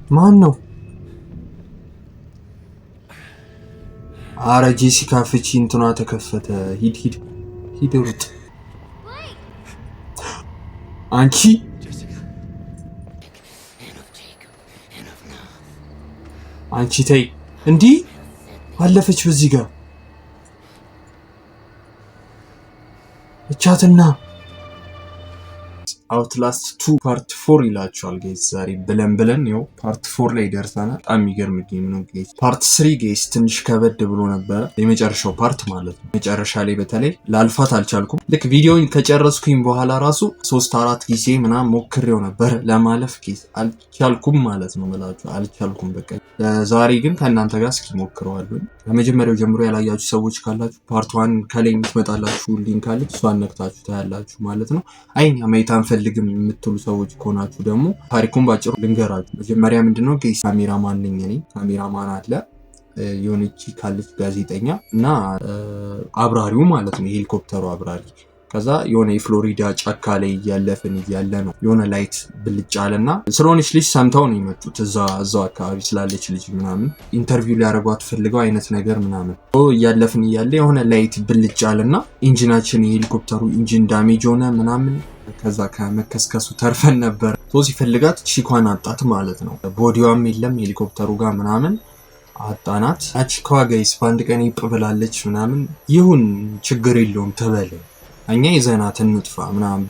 ማን ነው? አረ ጄሲካ ፍቺ እንትኗ ተከፈተ። ሂድ ሂድ ሂድ ሩጥ። አንቺ ተይ እንዲህ አለፈች በዚህ ጋር እቻትና አውትላስት 2 ፓርት 4 ይላችኋል ጋይስ። ዛሬ ብለን ነው ፓርት 4 ላይ ደርሰናል። በጣም የሚገርም ጌም ነው ጋይስ። ፓርት 3 ጋይስ ትንሽ ከበድ ብሎ ነበረ፣ የመጨረሻው ፓርት ማለት ነው። መጨረሻ ላይ በተለይ ላልፋት አልቻልኩም። ልክ ቪዲዮን ከጨረስኩኝ በኋላ ራሱ 3-4 ጊዜ ምናምን ሞክሬው ነበር ለማለፍ ጋይስ፣ አልቻልኩም ማለት ነው ብላችሁ አልቻልኩም። በቃ ዛሬ ግን ከእናንተ ጋር እስኪ ሞክረዋለሁ። ከመጀመሪያው ጀምሮ ያላያችሁ ሰዎች ካላችሁ ፓርት 1 ከላይ የምትመጣላችሁ ሊንክ አለች፣ እሷን ነክታችሁ ታያላችሁ ማለት ነው። አይኛ ማይታን ፈልግም የምትሉ ሰዎች ከሆናችሁ ደግሞ ታሪኩን ባጭሩ ልንገራችሁ። መጀመሪያ ምንድነው ጋይስ ካሜራማን ነኝ እኔ። ካሜራማን አለ የሆነች ካለች ጋዜጠኛ እና አብራሪው ማለት ነው፣ የሄሊኮፕተሩ አብራሪ። ከዛ የሆነ የፍሎሪዳ ጫካ ላይ እያለፍን እያለ ነው የሆነ ላይት ብልጭ አለና ስለሆነች ልጅ ሰምተው ነው የመጡት። እዛው አካባቢ ስላለች ልጅ ምናምን ኢንተርቪው ሊያደርጓት ፈልገው አይነት ነገር ምናምን እያለፍን እያለ የሆነ ላይት ብልጭ አለና ኢንጂናችን የሄሊኮፕተሩ ኢንጂን ዳሜጅ ሆነ ምናምን። ከዛ ከመከስከሱ ተርፈን ነበር። ሲፈልጋት ቺኳን አጣት ማለት ነው። ቦዲዋም የለም ሄሊኮፕተሩ ጋር ምናምን አጣናት። ቺኳ ጋይስ በአንድ ቀን ይጵብላለች ምናምን። ይሁን ችግር የለውም ተበለ እኛ ይዘናት እንጥፋ ምናምን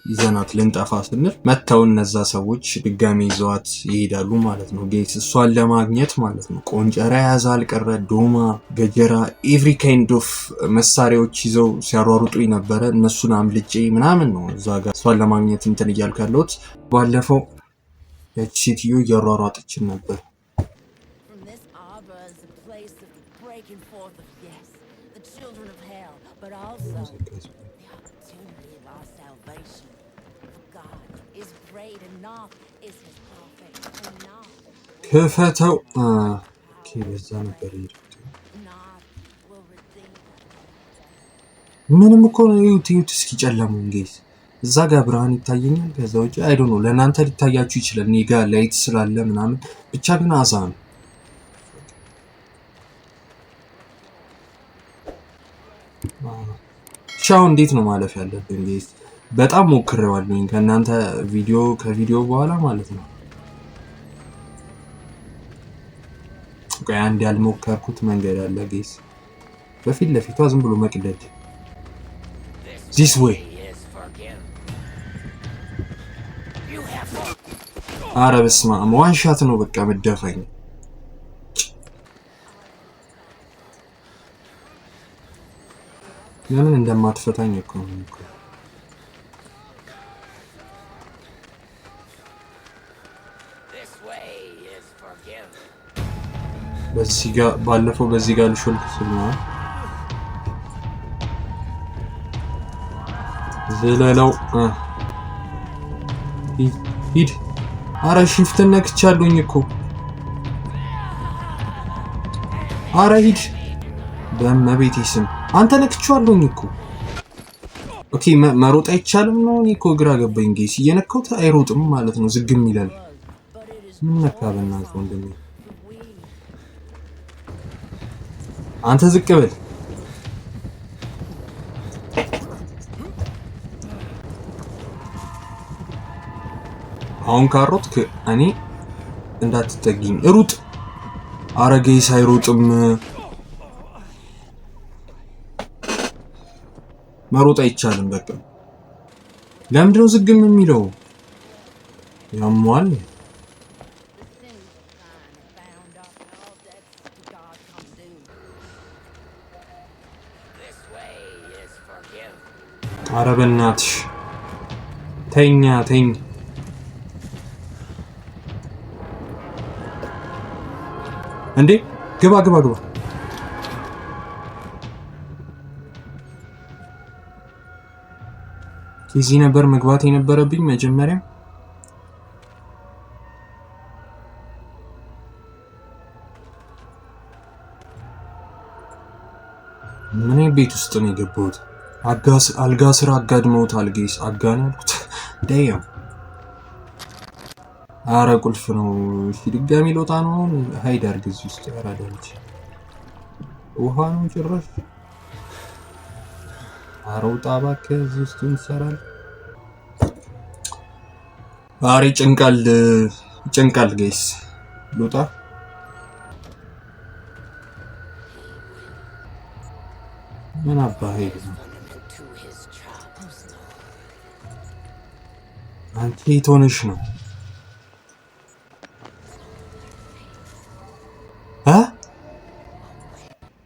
ይዘናት ልንጠፋ ስንል መተው እነዛ ሰዎች ድጋሚ ይዘዋት ይሄዳሉ ማለት ነው ጋይስ፣ እሷን ለማግኘት ማለት ነው። ቆንጨራ ያዛ አልቀረ፣ ዶማ፣ ገጀራ፣ ኤቭሪ ካይንድ ኦፍ መሳሪያዎች ይዘው ሲያሯሩጡኝ ነበረ። እነሱን አምልጬ ምናምን ነው እዛ ጋር እሷን ለማግኘት እንትን እያልኩ ያለሁት። ባለፈው ያቺ ሴትዮ እያሯሯጠችን ነበር። ክፈተው በዛ ነበር ምንም እኮ ነው። ዩቲዩብ እስኪ ጨለሙን ጋይስ፣ እዛ ጋር ብርሃን ይታየኛል። ከዛ ውጪ አይ ዶንት ኖ ለእናንተ ሊታያችሁ ይችላል፣ እኔ ጋር ላይት ስላለ ምናምን። ብቻ ግን አዛ ነው። ቻው እንዴት ነው ማለፍ ያለብን ጋይስ? በጣም ሞክሬዋለሁ ከእናንተ ከቪዲዮ በኋላ ማለት ነው። ቆይ አንድ ያልሞከርኩት መንገድ አለ ጋይስ፣ በፊት ለፊቷ ዝም ብሎ መቅደድ። this way አረ በስመ አብ ዋንሻት ነው በቃ መደፋኝ። ለምን እንደማትፈታኝ እኮ ነው። በዚህ ጋር ባለፈው በዚህ ጋር ልሾልክ ስለሆነ ዘለለው ሂድ። አረ ሽፍት ነክቻለሁኝ እኮ። አረ ሂድ በመቤቴ ስም አንተ ነክቻለሁኝ እኮ። ኦኬ መሮጥ አይቻልም ነው። እኔ እኮ ግራ ገባኝ ጋይስ። እየነካሁት አይሮጥም ማለት ነው፣ ዝግም ይላል። ምን ነካ በእናትህ ወንድሜ? አንተ ዝቅ በል። አሁን ካሮጥክ እኔ እንዳትጠጊኝ ሩጥ። አረ ጋይስ አይሮጥም፣ መሮጥ አይቻልም። በቃ ለምንድነው ዝግም የሚለው? ያሟል። አረ በእናትሽ ተኝ። እንዴ ግባ። እዚህ ነበር መግባት የነበረብኝ መጀመሪያ። ምን ቤት ውስጥ ነው የገባሁት? አልጋ ስራ አጋድመውታል ጋይስ። አጋናልኩት ዳያም አረ ቁልፍ ነው። እሺ ድጋሚ ልወጣ ነው አሁን። ሀይድ አድርግ እዚህ ውስጥ ያራዳልች ውሃ ነው ጭራሽ። አረ ውጣ እባክህ እዚህ ውስጥ እንሰራለን። አሬ ጭንቃል ጋይስ ልውጣ። ምን አባህ ሄድ ነው አንቺ የት ሆነሽ ነው?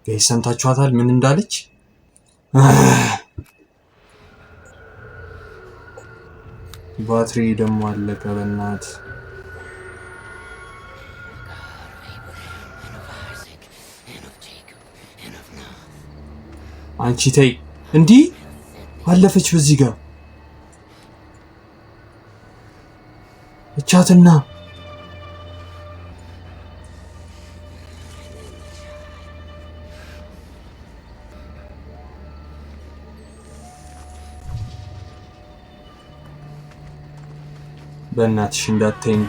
ጋይስ ሰምታችኋታል ምን እንዳለች? ባትሪ ደግሞ አለቀ በእናት። አንቺ ተይ እንዲህ አለፈች በዚህ ጋር እቻትና በእናትሽ እንዳትተኝ።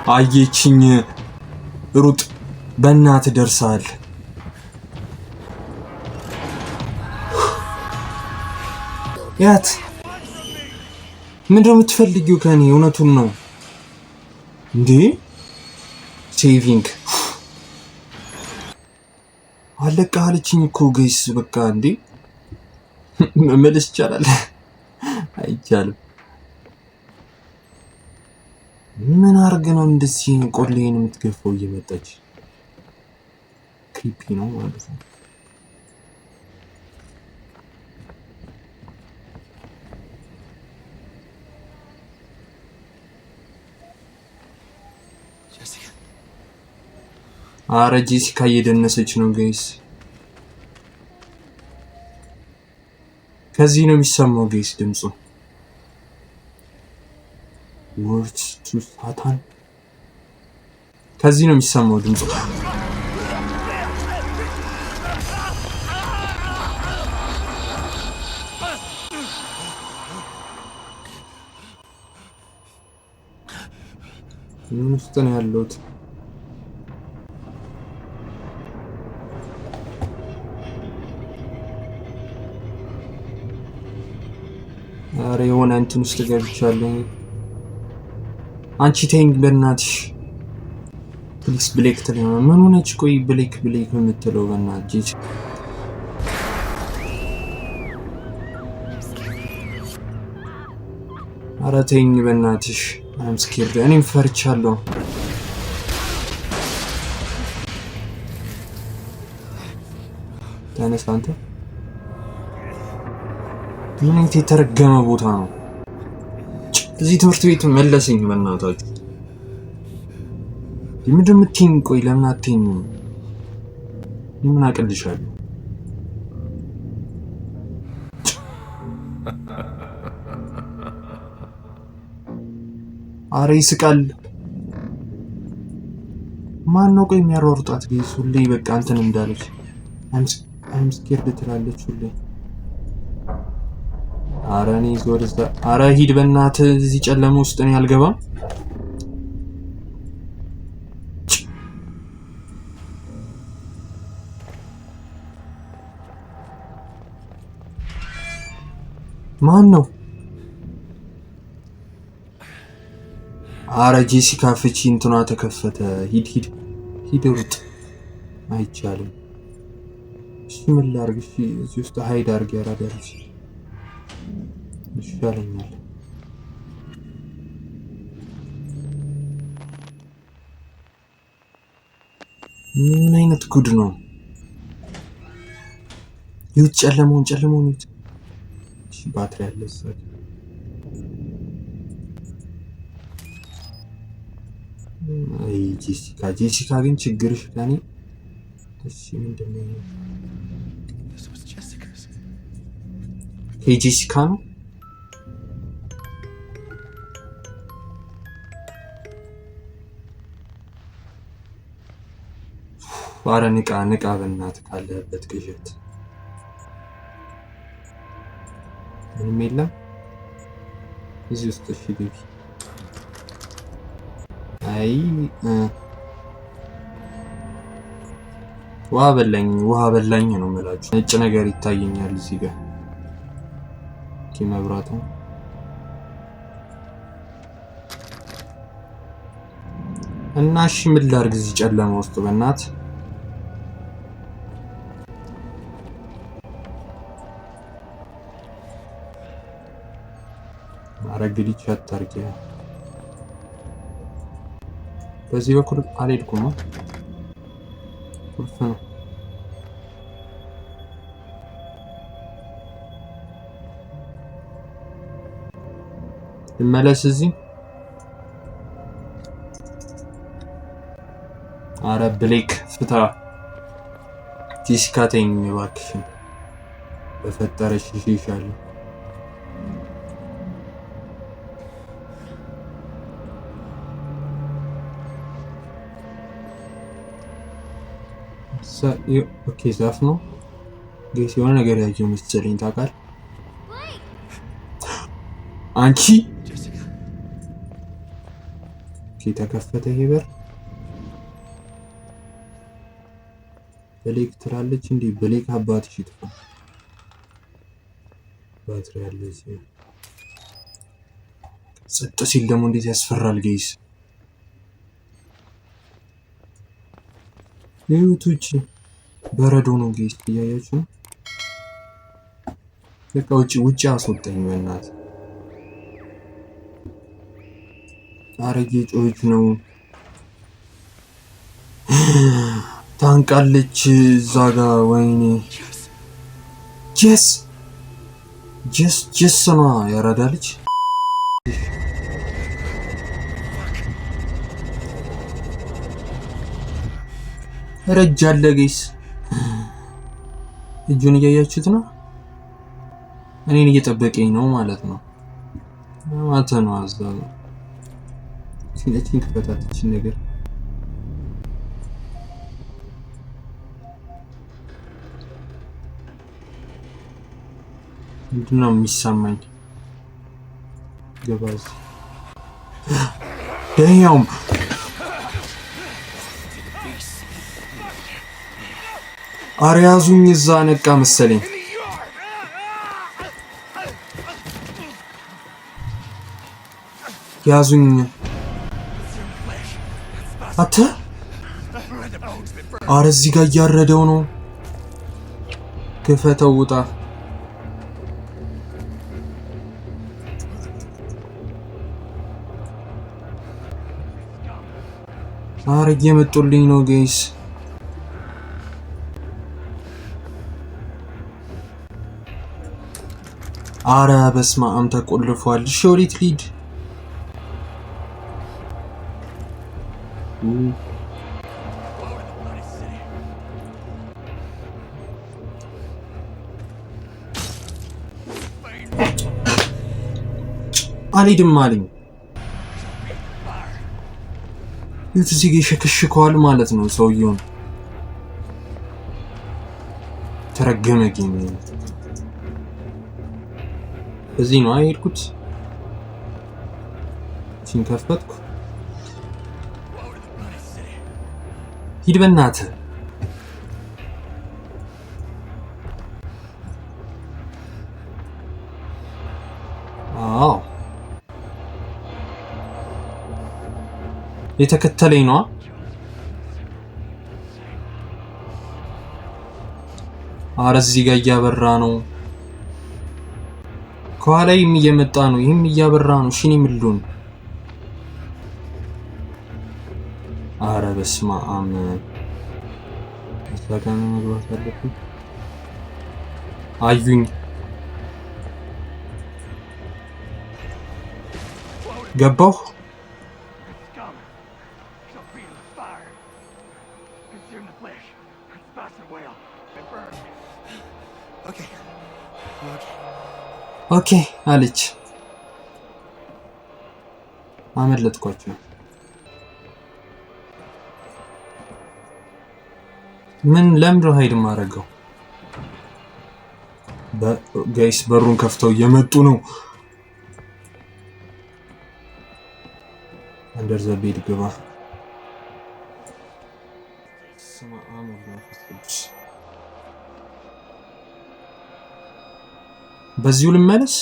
አየችኝ ሩጥ በእናት ደርሳል። ያት ምንድነው የምትፈልጊው ከኔ? እውነቱን ነው እንዴ? ሴቪንግ አለቃ አለችኝ እኮ ጋይስ። በቃ እንዴ መመለስ ይቻላል? አይቻልም። ምን አርግ ነው እንደዚህ ቆሌን የምትገፋው? እየመጣች ክሪፒ ነው ማለት ነው። አረ ጄሲካ እየደነሰች ነው ጋይስ። ከዚህ ነው የሚሰማው ጋይስ ድምፁ። ወርድስ ቱ ሳታን ከዚህ ነው የሚሰማው ድምፁ። ምን ውስጥ ነው ያለሁት? አረ የሆነ እንትን ውስጥ ገብቻለሁ። አንቺ ተይኝ በእናትሽ ፕሊስ። ብሌክ ትለኝ ምን ሆነች? ቆይ ብሌክ የምትለው በእናትሽ አረ ተይኝ በእናትሽ። አም ስኬርድ እኔም ፈርቻለሁ። ተነስ አንተ። ምን አይነት የተረገመ ቦታ ነው? እዚህ ትምህርት ቤት መለሰኝ በእናታችሁ። ምንድን ነው የምትይኝ? ቆይ ለምን አትይኝም? ምን አቅልሻለሁ? አረ ይስቃል። ማን ነው ቆይ የሚያሯሩጣት? ጌስ ሁሌ በቃ እንትን እንዳለች አም ስኬርድ ትላለች ሁሌ። አረ እኔ ወደዛ። አረ ሂድ በእናትህ። እዚህ ጨለማ ውስጥ እኔ አልገባም። ማን ነው? አረ ጄሲካ ፍቺ እንትኗ ተከፈተ። ሂድ ሩጥ። አይቻልም። እሺ ምን ላድርግ? እሺ እዚህ ውስጥ ሀይድ አድርግ። ያራዳልሽ ይሻለኛል። ምን አይነት ጉድ ነው? ይሁት ጨለማውን ይሁት። እሺ ባትሪ አለ እዛ። አይ ጄሲካ ግን ችግርሽ ከኔ። እሺ ምንድነው? ጄሲካ ነው። አረ ንቃ በእናትህ ካለህበት ቅዠት። ምንም የለም እዚህ ውስጥ። እሺ ግቢ። አይ ውሃ በላኝ ነው የምላችሁ። ነጭ ነገር ይታየኛል እዚህ ጋር መብራቱ እና እሺ ምን ላድርግ እዚህ ጨለማ ውስጥ በእናት አረግሊ ቻት አርጌ በዚህ በኩል አልሄድኩም ቁልፍ ነው ልመለስ እዚህ አረ ብሌክ ፍታ ዲስካቴኝ እባክሽ በፈጠረሽ ይሻሻል ኦኬ ዛፍ ነው ጌስ የሆነ ነገር ያየው መሰለኝ ታውቃል አንቺ ተከፈተ ይሄ በር ብሌክ ትላለች እንዴ ብሌክ አባትሽ ይጥፋ ባትሪ ያለ እዚህ ጸጥ ሲል ደግሞ እንዴት ያስፈራል ጌስ ሌሎቹ በረዶ ነው ጌስ እያያችሁ በቃ ውጪ አስወጣኝ በእናት አረጌ ጮች ነው ታንቃለች እዛ ጋር ወይኔ ጀስ ነው ያራዳለች ረጃለ ጌስ እጁን እያያችሁት ነው እኔን እየጠበቀኝ ነው ማለት ነው ማታ ነው አዛው ሲነቲንግ ፈታተች ነገር ምንድነው የሚሰማኝ ገባዝ ደኛውም አሪያዙኝ እዛ ነቃ መሰለኝ ያዙኝ አተ አረ እዚህ ጋር እያረደው ነው ክፈተው ውጣ አረ እየመጡልኝ ነው ጋይስ አረ በስመ አብ ተቆልፏል እሺ ወዴት ልሂድ አልሄድም አለኝ እዚህ ጋር ሸክሽከዋል ማለት ነው ሰውየውን ተረገመ ጌም እዚህ ነው አይሄድኩት ሲንከፈትኩ ሂድ በእናትህ አዎ የተከተለኝ ነው አረ እዚህ ጋር እያበራ ነው ከኋላይም እየመጣ ነው ይሄም እያበራ ነው ሽኒ ምሉን አረ በስመ አብ እዛጋና መግባት አለብኝ አዩኝ ገባሁ ኦኬ አለች አመለጥኳችሁ ምን ለምንድነው ሀይድ ማረጋው ጋይስ በሩን ከፍተው እየመጡ ነው አንደር ዘ ቤድ ግባ። በዚሁ ልመለስ?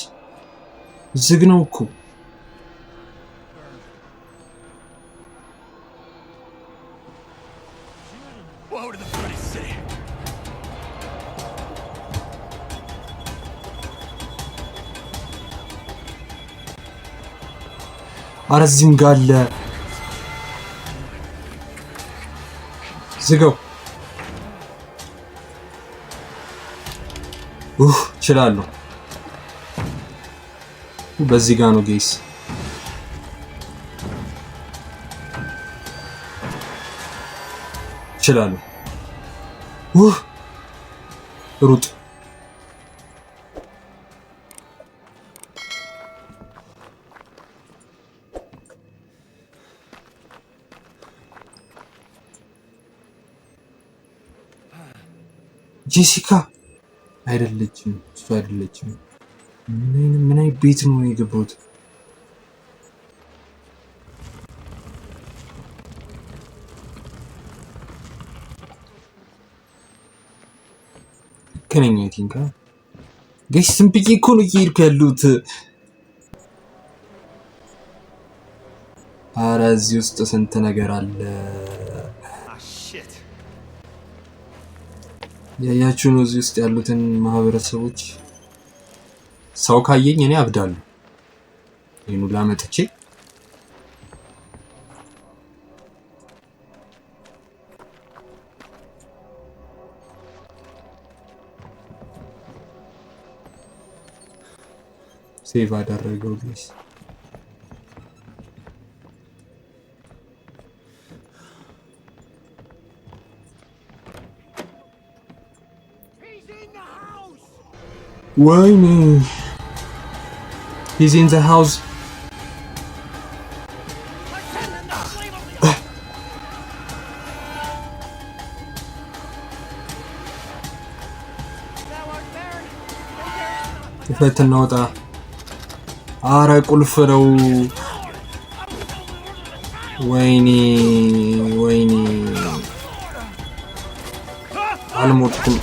ዝግ ነው እኮ። ኧረ እዚህም ጋር አለ። ዝጋው። እችላለሁ። በዚህ ጋር ነው ጌስ። እችላለሁ። ሩጥ። ጄሲካ አይደለችም፣ እሱ አይደለችም። ምን አይነት ቤት ነው የገባሁት? ከነኛ ቲንካ ጋይስ ስንብዬ እኮ ነው እየሄድኩ ያሉት። ኧረ እዚህ ውስጥ ስንት ነገር አለ። ያያችሁ ነው እዚህ ውስጥ ያሉትን ማህበረሰቦች። ሰው ካየኝ እኔ አብዳለሁ። ይሄን ሁላ መጥቼ ሴቭ አደረገው ፕሊዝ። ወይኔ he's in the house. ፈተና ወጣ። አረ ቁልፍ ነው። ወይኔ ወይኔ አልሞትኩም።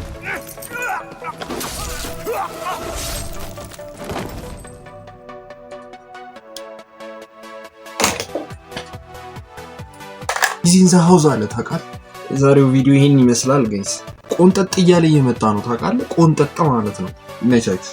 ዚን ዘ ሃውስ አለ ታውቃለህ። የዛሬው ቪዲዮ ይሄን ይመስላል ጋይስ። ቆንጠጥ እያለ እየመጣ ነው ታውቃለህ። ቆንጠጥ ማለት ነው። ይመቻችሁ።